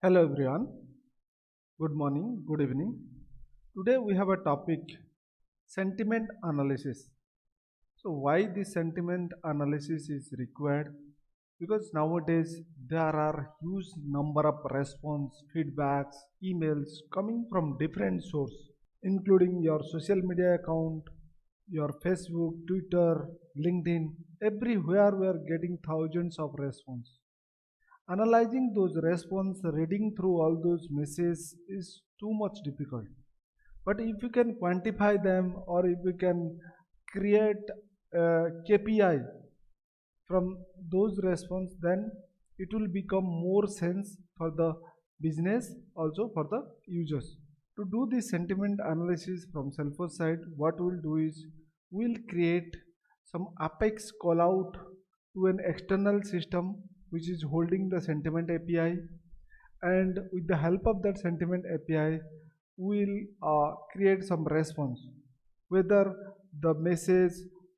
Hello everyone, good morning, good evening. Today we have a topic sentiment analysis. So, why this sentiment analysis is required? Because nowadays there are huge number of response, feedbacks, emails coming from different sources, including your social media account, your Facebook, Twitter, LinkedIn. Everywhere we are getting thousands of response. Analyzing those response, reading through all those messages is too much difficult. But if you can quantify them or if you can create a KPI from those response, then it will become more sense for the business, also for the users. To do this sentiment analysis from Salesforce side, what we'll do is we'll create some Apex callout to an external system which is holding the sentiment API, and with the help of that sentiment API we'll create some response, whether the message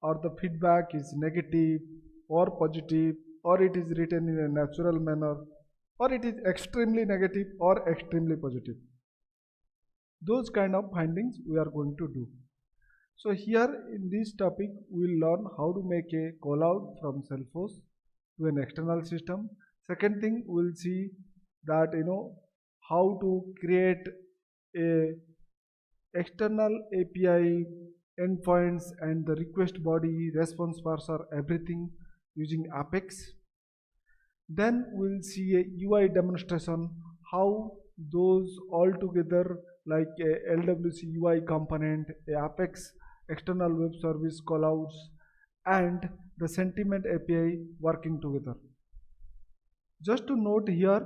or the feedback is negative or positive, or it is written in a natural manner, or it is extremely negative or extremely positive. Those kind of findings we are going to do. So here in this topic we'll learn how to make a call out from Salesforce to an external system. Second thing, we'll see that how to create a external API endpoints and the request body, response parser, everything using Apex. Then we'll see a UI demonstration, how those all together like a LWC UI component, a Apex external web service callouts, and the sentiment API working together. Just to note here,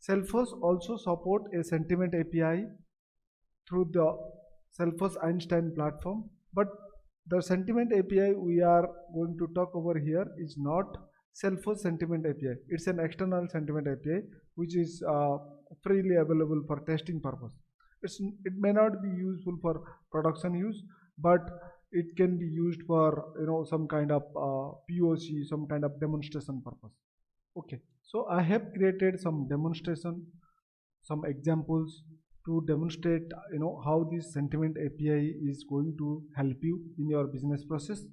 Salesforce also support a sentiment API through the Salesforce Einstein platform, but the sentiment API we are going to talk over here is not Salesforce sentiment API. It's an external sentiment API which is freely available for testing purpose. It may not be useful for production use, but it can be used for some kind of POC, some kind of demonstration purpose. Okay, so I have created some demonstration, some examples to demonstrate how this sentiment API is going to help you in your business process.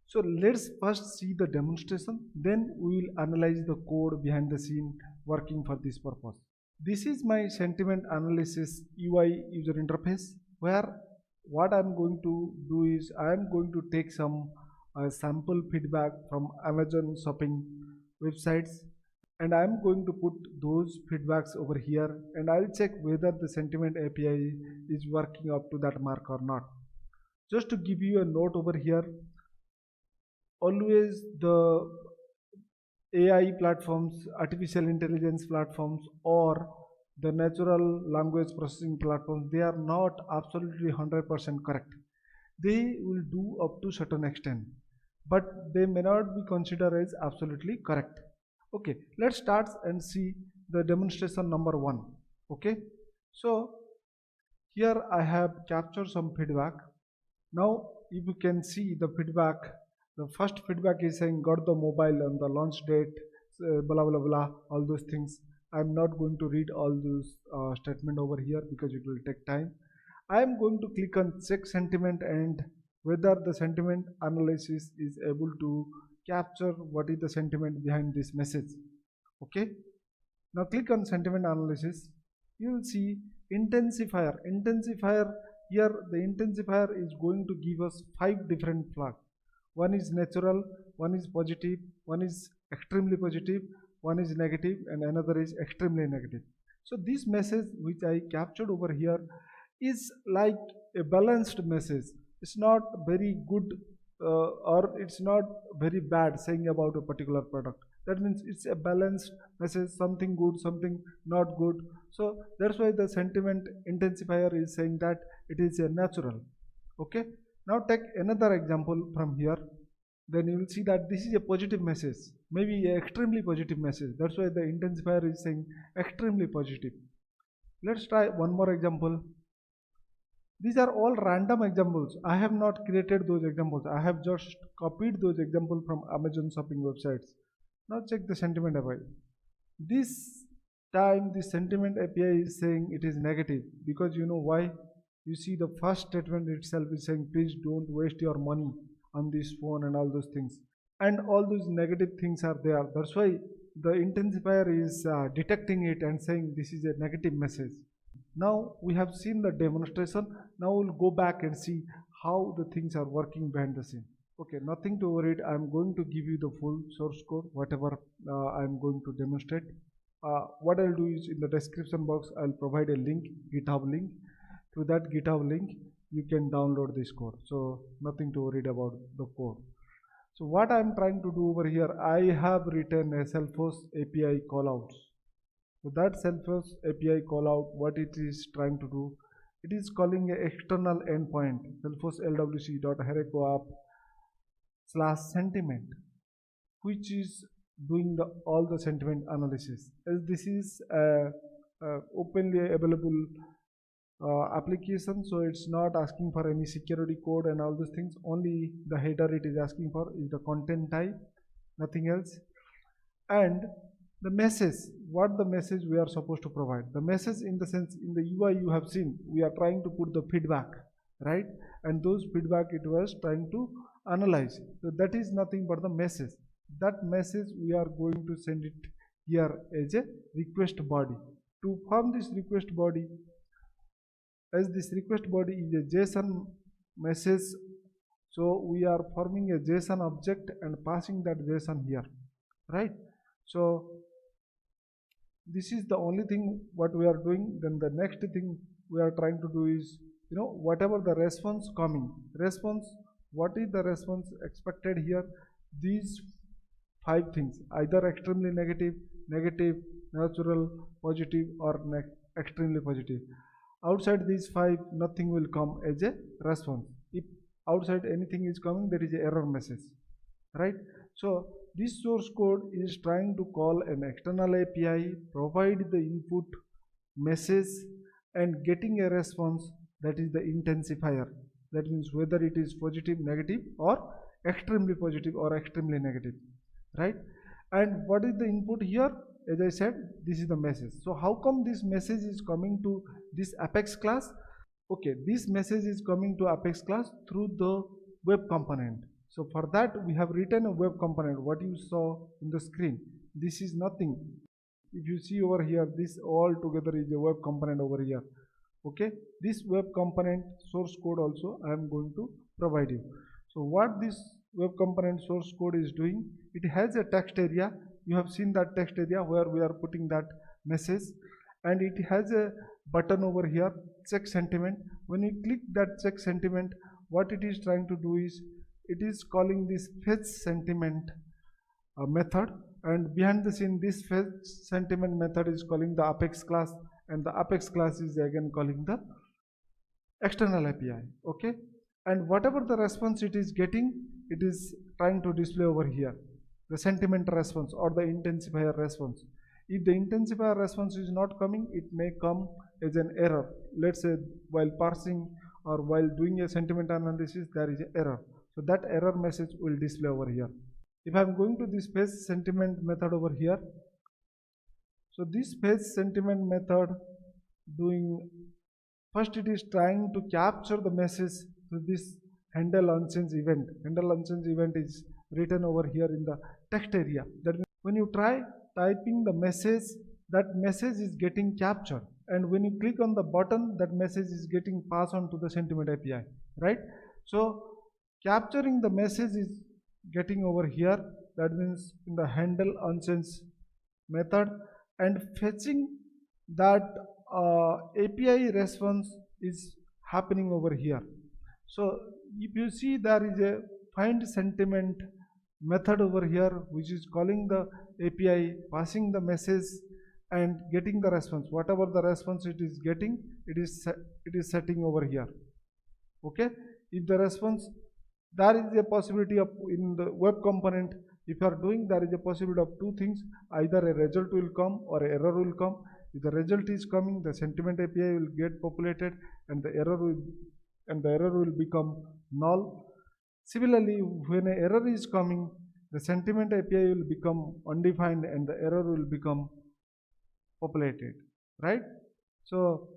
So let's first see the demonstration, then we will analyze the code behind the scene working for this purpose. This is my sentiment analysis UI user interface, where what I'm going to do is I'm going to take some sample feedback from Amazon shopping websites, and I'm going to put those feedbacks over here, and I'll check whether the sentiment API is working up to that mark or not. Just to give you a note over here, always the AI platforms, artificial intelligence platforms, or the natural language processing platforms, they are not absolutely 100% correct. They will do up to certain extent, but they may not be considered as absolutely correct. Okay, let's start and see the demonstration number 1. Okay, so here I have captured some feedback. Now if you can see the feedback, the first feedback is saying got the mobile on the launch date, blah blah blah, all those things. I'm not going to read all those statement over here because it will take time. I am going to click on check sentiment and whether the sentiment analysis is able to capture what is the sentiment behind this message. Okay, now click on sentiment analysis. You will see intensifier. Here the intensifier is going to give us 5 different flags. One is natural, one is positive, one is extremely positive, one is negative, and another is extremely negative. So this message which I captured over here is like a balanced message. It's not very good or it's not very bad saying about a particular product. That means it's a balanced message, something good, something not good. So that's why the sentiment intensifier is saying that it is a natural. Okay, now take another example from here. Then you will see that this is a positive message, maybe an extremely positive message. That's why the intensifier is saying extremely positive. Let's try one more example. These are all random examples. I have not created those examples. I have just copied those examples from Amazon shopping websites. Now check the sentiment API. This time the sentiment API is saying it is negative, because you know why? You see the first statement itself is saying please don't waste your money on this phone and all those things, and all those negative things are there. That's why the intensifier is detecting it and saying this is a negative message. Now we have seen the demonstration. Now we'll go back and see how the things are working behind the scene. Okay, nothing to worry. I'm going to give you the full source code, whatever I'm going to demonstrate. What I'll do is in the description box, I'll provide a link, GitHub link. To that GitHub link, you can download this code. So nothing to worry about the code. So what I'm trying to do over here, I have written a Cellforce API callouts. So that Cellforce API callout, what it is trying to do, it is calling an external endpoint, Cellforce lwc.heroku-app/sentiment, which is doing all the sentiment analysis. As this is a openly available application, so it's not asking for any security code and all those things. Only the header it is asking for is the content type, nothing else. And the message, what the message we are supposed to provide, the message in the sense, in the UI you have seen, we are trying to put the feedback, right? And those feedback it was trying to analyze. So that is nothing but the message. That message we are going to send it here as a request body. To form this request body, as this request body is a JSON message, so we are forming a JSON object and passing that JSON here, right? So this is the only thing what we are doing. Then the next thing we are trying to do is, you know, whatever the response coming, response, what is the response expected here? These 5 things, either extremely negative, negative, neutral, positive, or extremely positive. Outside these 5, nothing will come as a response. If outside anything is coming, there is an error message, right? So this source code is trying to call an external API, provide the input message, and getting a response, that is the intensifier. That means whether it is positive, negative, or extremely positive or extremely negative, right? And what is the input here? As I said, this is the message. So how come this message is coming to this Apex class? Okay, this message is coming to Apex class through the web component. So for that we have written a web component, what you saw in the screen. This is nothing. If you see over here, this all together is a web component over here. Okay, this web component source code also I am going to provide you. So what this web component source code is doing, it has a text area. You have seen that text area where we are putting that message, and it has a button over here, check sentiment. When you click that check sentiment, what it is trying to do is, it is calling this fetch sentiment method, and behind the scene this fetch sentiment method is calling the Apex class, and the Apex class is again calling the external API. Okay, and whatever the response it is getting, it is trying to display over here, the sentiment response or the intensifier response. If the intensifier response is not coming, it may come as an error. Let's say while parsing or while doing a sentiment analysis, there is an error. So that error message will display over here. If I am going to this fetch sentiment method over here, so this fetch sentiment method doing, first it is trying to capture the message to this handle unchange event. Handle unchange event is written over here in the text area. That means when you try typing the message, that message is getting captured, and when you click on the button, that message is getting passed on to the sentiment API, right? So capturing the message is getting over here, that means in the handle unchange method, and fetching that API response is happening over here. So if you see, there is a find sentiment method over here which is calling the API, passing the message and getting the response. Whatever the response it is getting, it is setting over here. Okay, if the response, there is a possibility of, in the web component, if you are doing, there is a possibility of 2 things, either a result will come or an error will come. If the result is coming, the sentiment API will get populated and the error will become null. Similarly, when an error is coming, the sentiment API will become undefined and the error will become populated, right? So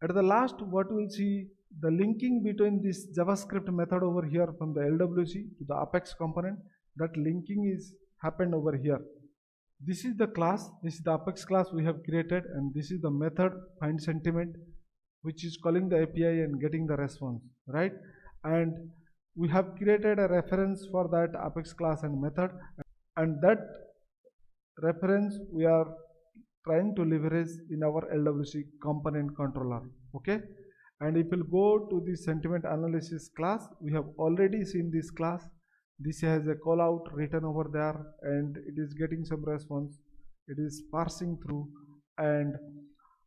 at the last, what we'll see, the linking between this JavaScript method over here from the LWC to the Apex component, that linking is happened over here. This is the class, this is the Apex class we have created, and this is the method find sentiment, which is calling the API and getting the response, right? And we have created a reference for that Apex class and method, and that reference we are trying to leverage in our LWC component controller, okay? And if we'll go to the sentiment analysis class, we have already seen this class. This has a call out written over there, and it is getting some response. It is parsing through, and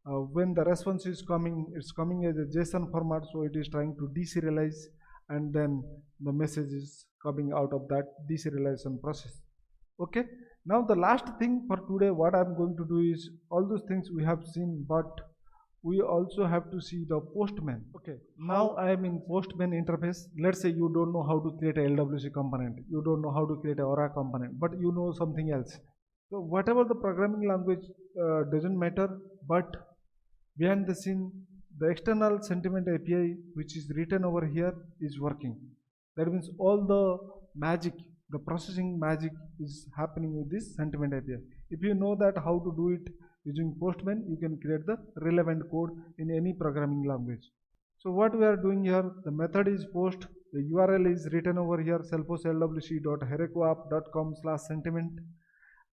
when the response is coming, it's coming as a JSON format, so it is trying to deserialize, and then the message is coming out of that deserialization process. Okay, now the last thing for today, what I'm going to do is, all those things we have seen, but we also have to see the Postman. Okay, now I am in Postman interface. Let's say you don't know how to create a LWC component, you don't know how to create a Aura component, but you know something else. So whatever the programming language doesn't matter, but behind the scene, the external sentiment API which is written over here is working. That means all the magic, the processing magic is happening with this sentiment API. If you know that how to do it using Postman, you can create the relevant code in any programming language. So what we are doing here, the method is post, the URL is written over here, cellphosslwc.herokuapp.com/sentiment,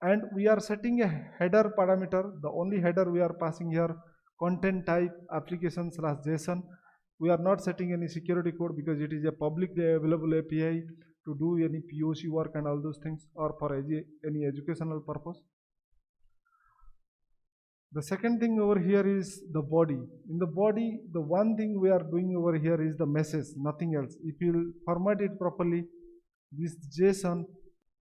and we are setting a header parameter. The only header we are passing here, content type application/JSON. We are not setting any security code because it is a publicly available API to do any POC work and all those things, or for any educational purpose. The second thing over here is the body. In the body, the one thing we are doing over here is the message, nothing else. If you format it properly, this JSON,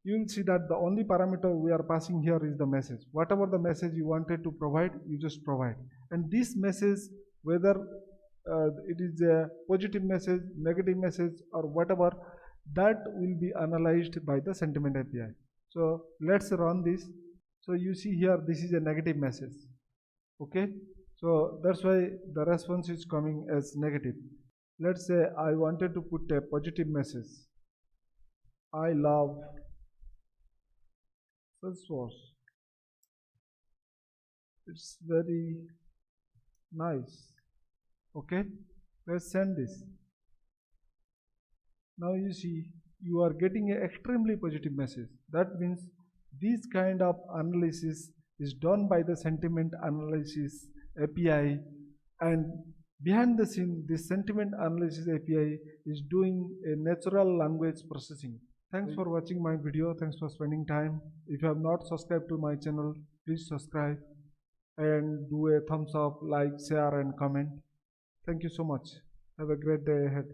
you will see that the only parameter we are passing here is the message. Whatever the message you wanted to provide, you just provide. And this message, whether it is a positive message, negative message, or whatever, that will be analyzed by the sentiment API. So let's run this. So you see here, this is a negative message. Okay, so that's why the response is coming as negative. Let's say I wanted to put a positive message. I love Salesforce. It's very nice. Okay, let's send this. Now you see, you are getting an extremely positive message. That means this kind of analysis is done by the sentiment analysis API, and behind the scene, this sentiment analysis API is doing a natural language processing. Thanks for watching my video. Thanks for spending time. If you have not subscribed to my channel, please subscribe and do a thumbs up, like, share and comment. Thank you so much. Have a great day ahead.